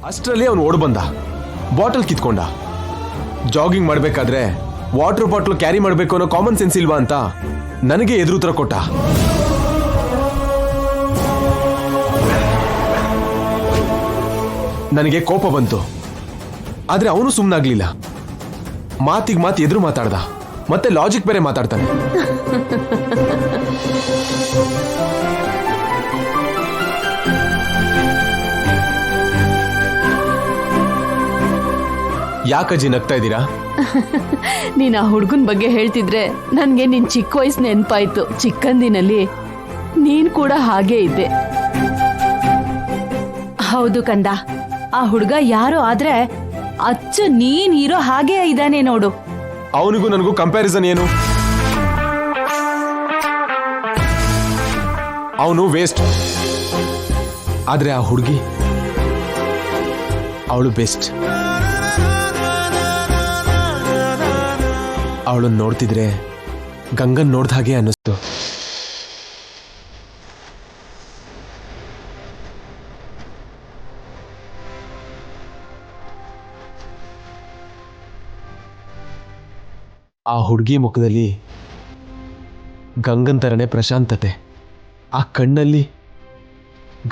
ಅಷ್ಟರಲ್ಲಿ ಅವನು ಓಡ್ ಬಂದ, ಬಾಟಲ್ ಕಿತ್ಕೊಂಡ. ಜಾಗಿಂಗ್ ಮಾಡ್ಬೇಕಾದ್ರೆ ವಾಟರ್ ಬಾಟಲ್ ಕ್ಯಾರಿ ಮಾಡ್ಬೇಕು ಅನ್ನೋ ಕಾಮನ್ ಸೆನ್ಸ್ ಇಲ್ವಾ ಅಂತ ನನಗೆ ಎದುರುತ್ತರ ಕೊಟ್ಟ. ನನಗೆ ಕೋಪ ಬಂತು, ಆದ್ರೆ ಅವನು ಸುಮ್ಮನಾಗ್ಲಿಲ್ಲ. ಮಾತಿಗೆ ಮಾತು ಎದುರು ಮಾತಾಡ್ದ, ಮತ್ತೆ ಲಾಜಿಕ್ ಬೇರೆ ಮಾತಾಡ್ತಾನೆ. ಯಾಕಜ್ಜಿ ನಗ್ತಾ ಇದ್ದೀರಾ? ನೀನ್ ಆ ಹುಡ್ಗನ್ ಬಗ್ಗೆ ಹೇಳ್ತಿದ್ರೆ ನನ್ಗೆ ನಿನ್ ಚಿಕ್ಕ ವಯಸ್ಸು ನೆನ್ಪಾಯ್ತು. ಚಿಕ್ಕಂದಿನಲ್ಲಿ ನೀನ್ ಕೂಡ ಹಾಗೇ ಇದ್ದೆ. ಹೌದು ಕಂದ, ಆ ಹುಡ್ಗ ಯಾರೋ ಆದ್ರೆ ಅಚ್ಚು ನೀನ್ ಇರೋ ಹಾಗೇ ಇದ್ದಾನೆ ನೋಡು. ಅವನಿಗೂ ನನಗೂ ಕಂಪ್ಯಾರಿಸನ್ ಏನು? ಅವನು ವೇಸ್ಟ್, ಆದ್ರೆ ಆ ಹುಡುಗಿ ಅವಳು ಬೆಸ್ಟ್. ಅವಳನ್ನ ನೋಡ್ತಿದ್ರೆ ಗಂಗನ್ ನೋಡ್ದ ಹಾಗೆ ಅನ್ನಿಸ್ತು. ಆ ಹುಡುಗಿ ಮುಖದಲ್ಲಿ ಗಂಗನ್ ತರನೇ ಪ್ರಶಾಂತತೆ, ಆ ಕಣ್ಣಲ್ಲಿ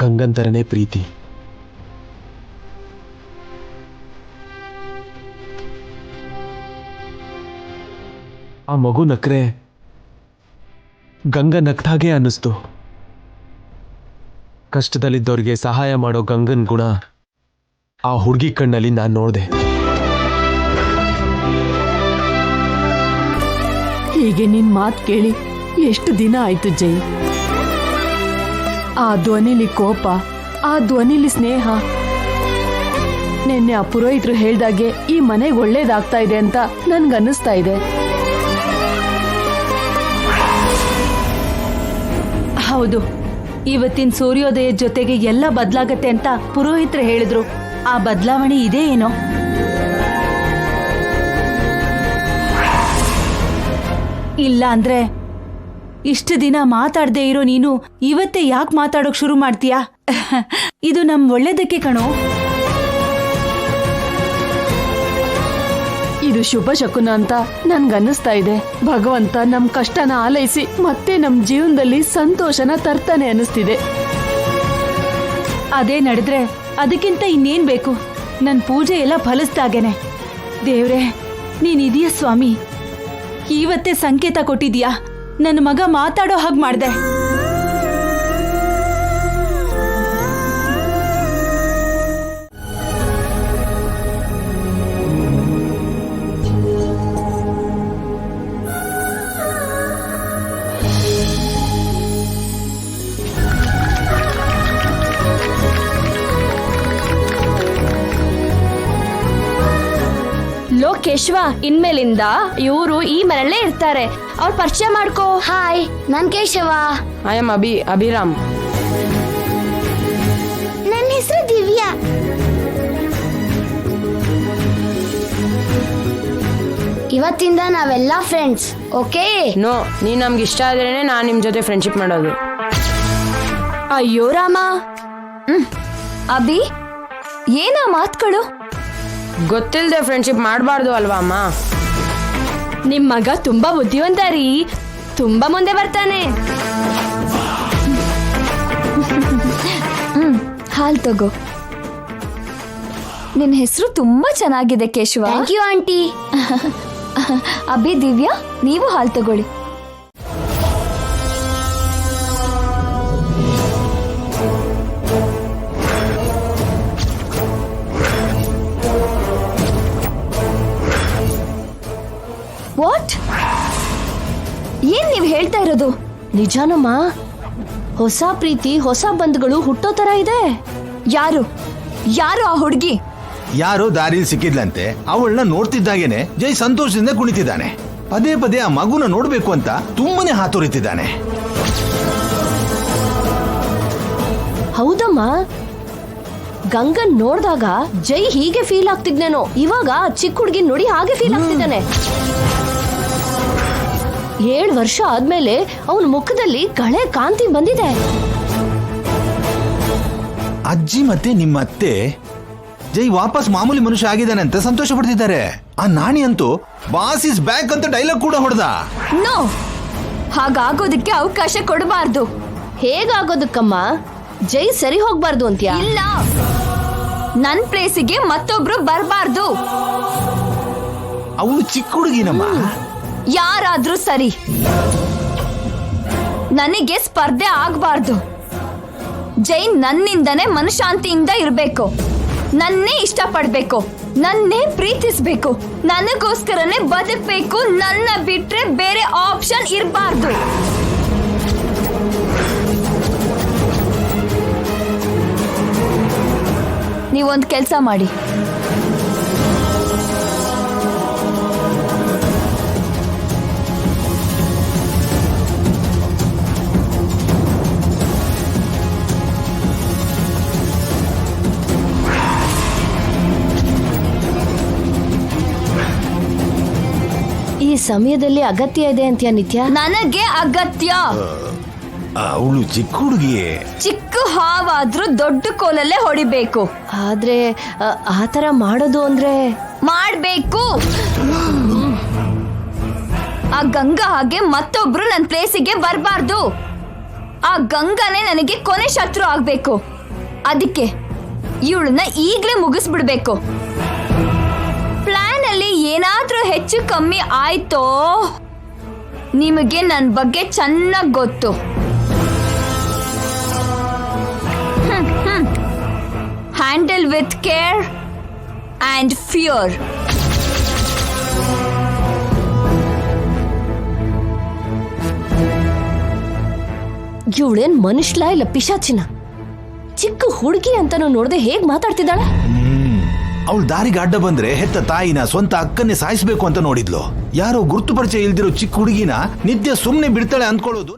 ಗಂಗನ್ ತರನೇ ಪ್ರೀತಿ. ಆ ಮಗು ನಕ್ರೆ ಗಂಗ ನಕ್ತಾಗೆ ಅನ್ನಿಸ್ತು. ಕಷ್ಟದಲ್ಲಿದ್ದವ್ರಿಗೆ ಸಹಾಯ ಮಾಡೋ ಗಂಗನ್ ಗುಣ ಆ ಹುಡುಗಿ ಕಣ್ಣಲ್ಲಿ ನಾನು ನೋಡಿದೆ. ಹೀಗೆ ನಿನ್ ಮಾತು ಕೇಳಿ ಎಷ್ಟು ದಿನ ಆಯ್ತು ಜೈ. ಆ ಧ್ವನಿಲಿ ಕೋಪ, ಆ ಧ್ವನಿಲಿ ಸ್ನೇಹ. ನಿನ್ನೆ ಆ ಪುರೋಹಿತರು ಹೇಳ್ದಾಗೆ ಈ ಮನೆಗೆ ಒಳ್ಳೇದಾಗ್ತಾ ಇದೆ ಅಂತ ನನ್ಗನ್ನಿಸ್ತಾ ಇದೆ. ಹೌದು, ಇವತ್ತಿನ ಸೂರ್ಯೋದಯ ಜೊತೆಗೆ ಎಲ್ಲ ಬದಲಾಗತ್ತೆ ಅಂತ ಪುರೋಹಿತರು ಹೇಳಿದ್ರು. ಆ ಬದಲಾವಣೆ ಇದೆ ಏನೋ. ಇಲ್ಲ ಅಂದ್ರೆ ಇಷ್ಟು ದಿನ ಮಾತಾಡದೆ ಇರೋ ನೀನು ಇವತ್ತೇ ಯಾಕೆ ಮಾತಾಡೋಕ್ ಶುರು ಮಾಡ್ತೀಯಾ? ಇದು ನಮ್ ಒಳ್ಳೇದಕ್ಕೆ ಕಣೋ. ಇದು ಶುಭ ಶಕುನ ಅಂತ ನನ್ಗನ್ನಿಸ್ತಾ ಇದೆ. ಭಗವಂತ ನಮ್ ಕಷ್ಟನ ಆಲೈಸಿ ಮತ್ತೆ ನಮ್ ಜೀವನದಲ್ಲಿ ಸಂತೋಷನ ತರ್ತಾನೆ ಅನ್ನಿಸ್ತಿದೆ. ಅದೇ ನಡೆದ್ರೆ ಅದಕ್ಕಿಂತ ಇನ್ನೇನ್ ಬೇಕು? ನನ್ ಪೂಜೆ ಎಲ್ಲ ಫಲಿಸ್ದಾಗೇನೆ. ದೇವ್ರೆ ನೀನಿದೀಯ ಸ್ವಾಮಿ, ಇವತ್ತೇ ಸಂಕೇತ ಕೊಟ್ಟಿದ್ಯಾ, ನನ್ನ ಮಗ ಮಾತಾಡೋ ಹಾಗೆ ಮಾಡ್ದೆ. ಕೇಶವ, ಇನ್ಮೇಲಿಂದ ಇವರು ಈ ಮನೆಯಲ್ಲೇ ಇರ್ತಾರೆ. ಅವ್ರ ಪರಿಚಯ ಮಾಡ್ಕೋ. Hi, non Keshava. I am Abhiram. ನನ್ನ ಹೆಸರು ದಿವ್ಯಾ. ಇವತ್ತಿಂದ ನಾವೆಲ್ಲ ಫ್ರೆಂಡ್ಸ್, ಓಕೆ? ನೋ, ನೀನ್ ನಮ್ಗೆ ಇಷ್ಟ ಆದ್ರೇನೆ ನಾನ್ ನಿಮ್ ಜೊತೆ ಫ್ರೆಂಡ್ಶಿಪ್ ಮಾಡೋದು. ಅಯ್ಯೋ ರಾಮ. ಅಭಿ, ಏನ ಮಾತುಗಳು? ಗೊತ್ತಿಲ್ಲದೆ ಫ್ರೆಂಡ್ಶಿಪ್ ಮಾಡಬಾರ್ದು ಅಲ್ವಾ ಅಮ್ಮ? ನಿಮ್ ಮಗ ತುಂಬಾ ಬುದ್ಧಿವಂತ ರೀ, ತುಂಬಾ ಮುಂದೆ ಬರ್ತಾನೆ. ಹಾಲ್ ತಗೋ. ನಿನ್ನ ಹೆಸರು ತುಂಬಾ ಚೆನ್ನಾಗಿದೆ Keshava. Thank you aunty. Abhi, Divya, ನೀವು ಹಾಲ್ ತಗೊಳ್ಳಿ. ವಾಟ್? ಏನ್ ನೀವ್ ಹೇಳ್ತಾ ಇರೋದು? ನಿಜಾನಮ್ಮ, ಹೊಸ ಪ್ರೀತಿ, ಹೊಸ ಬಂಧುಗಳು ಹುಟ್ಟೋ ತರ ಇದೆ. ಯಾರು ಯಾರು ಆ ಹುಡುಗಿ? ಯಾರೋ ದಾರಿಲಿ ಸಿಕ್ಕಿದ್ಲಂತೆ. ಅವಳನ್ನ ನೋಡ್ತಿದ್ದಾಗೇನೆ ಜೈ ಸಂತೋಷದಿಂದ ಕುಣಿತಿದ್ದಾನೆ. ಪದೇ ಪದೇ ಆ ಮಗುನ ನೋಡ್ಬೇಕು ಅಂತ ತುಂಬಾನೇ ಹಾತೊರಿತಿದ್ದಾನೆ. ಹೌದಮ್ಮ, ಗಂಗನ್ ನೋಡ್ದಾಗ ಜೈ ಹೀಗೆ ಫೀಲ್ ಆಗ್ತಿದ್ನೇನೋ, ಇವಾಗ ಚಿಕ್ಕ ಹುಡುಗಿ ನೋಡಿ ಹಾಗೆ ಫೀಲ್ ಆಗ್ತಿದ್ದಾನೆ. 7 ವರ್ಷ ಆದ್ಮೇಲೆ ಅವನ ಮುಖದಲ್ಲಿ ಕಳೆ ಕಾಂತಿ ಬಂದಿದೆ. ಅಜ್ಜಿ ಮತ್ತೆ ನಿಮ್ಮ ಅತ್ತೆ ಜೈ ವಾಪಸ್ ಮಾಮೂಲಿ ಮನುಷ್ಯ ಆಗಿದ್ದಾನೆ ಅಂತ ಸಂತೋಷ ಪಡ್ತಿದ್ದಾರೆ. ಆ ನಾಣಿ ಅಂತೂ ಬಾಸ್ ಇಸ್ ಬ್ಯಾಕ್ ಅಂತ ಡೈಲಾಗ್ ಕೂಡ ಹೊಡೆದ. ನೋ, ಹಾಗಾಗೋದಕ್ಕೆ ಅವಕಾಶ ಕೊಡಬಾರ್ದು. ಹೇಗಾಗೋದಕ್ಕಮ್ಮ? ಜೈ ಸರಿ ಹೋಗ್ಬಾರ್ದು ಅಂತ್ಯಾ? ಇಲ್ಲ, ನನ್ ಪ್ಲೇಸಿಗೆ ಮತ್ತೊಬ್ರು ಬರಬಾರ್ದು. ಅವಳು ಚಿಕ್ಕ ಹುಡುಗಿನಮ್ಮ. ಯಾರಾದ್ರೂ ಸರಿ, ನನಗೆ ಸ್ಪರ್ಧೆ ಆಗ್ಬಾರ್ದು. ಜೈ ನನ್ನಿಂದನೇ ಮನಶಾಂತಿಯಿಂದ ಇರಬೇಕು, ನನ್ನೇ ಇಷ್ಟಪಡ್ಬೇಕು, ನನ್ನೇ ಪ್ರೀತಿಸ್ಬೇಕು, ನನಗೋಸ್ಕರನೇ ಬದುಕ್ಬೇಕು. ನನ್ನ ಬಿಟ್ರೆ ಬೇರೆ ಆಪ್ಷನ್ ಇರಬಾರ್ದು. ನೀವೊಂದು ಕೆಲಸ ಮಾಡಿ, ಈ ಸಮಯದಲ್ಲಿ ಅಗತ್ಯ ಇದೆ ಅಂತ್ಯಾ ನಿತ್ಯ? ನನಗೆ ಅಗತ್ಯ. ಅವಳು ಚಿಕ್ಕ ಹುಡುಗಿ. ಚಿಕ್ಕ ಹಾವಾದ್ರೂ ದೊಡ್ಡ ಕೋಲಲ್ಲೇ ಹೊಡಿಬೇಕು. ಆದ್ರೆ ಆತರ ಮಾಡೋದು ಅಂದ್ರೆ ಮಾಡ್ಬೇಕು. ಆ ಗಂಗಾ ಹಾಗೆ ಮತ್ತೊಬ್ರು ನನ್ನ ಪ್ಲೇಸಿಗೆ ಬರಬಾರ್ದು. ಆ ಗಂಗಾನೇ ನನಗೆ ಕೊನೆ ಶತ್ರು ಆಗ್ಬೇಕು. ಅದಕ್ಕೆ ಇವಳನ್ನ ಈಗ್ಲೇ ಮುಗಿಸ್ಬಿಡ್ಬೇಕು. ಪ್ಲಾನ್ ಅಲ್ಲಿ ಏನಾದ್ರೂ ಹೆಚ್ಚು ಕಮ್ಮಿ ಆಯ್ತೋ, ನಿಮಗೆ ನನ್ನ ಬಗ್ಗೆ ಚೆನ್ನಾಗಿ ಗೊತ್ತು. Handle with care and fear. ಇವಳೇನ್ ಮನುಷ್ಯಲ ಇಲ್ಲ ಪಿಶಾಚಿನ? ಚಿಕ್ಕ ಹುಡುಗಿ ಅಂತಾನು ನೋಡದೆ ಹೇಗ್ ಮಾತಾಡ್ತಿದ್ದಾಳೆ. ಅವಳು ದಾರಿಗೆ ಅಡ್ಡ ಬಂದ್ರೆ ಹೆತ್ತ ತಾಯಿನ ಸ್ವಂತ ಅಕ್ಕನ್ನೇ ಸಾಯಿಸ್ಬೇಕು ಅಂತ ನೋಡಿದ್ಲು. ಯಾರೋ ಗುರುತು ಪರಿಚಯ ಇಲ್ದಿರೋ ಚಿಕ್ಕ ಹುಡುಗಿನ ನಿತ್ಯ ಸುಮ್ನೆ ಬಿಡ್ತಾಳೆ ಅಂದ್ಕೊಳ್ಳೋದು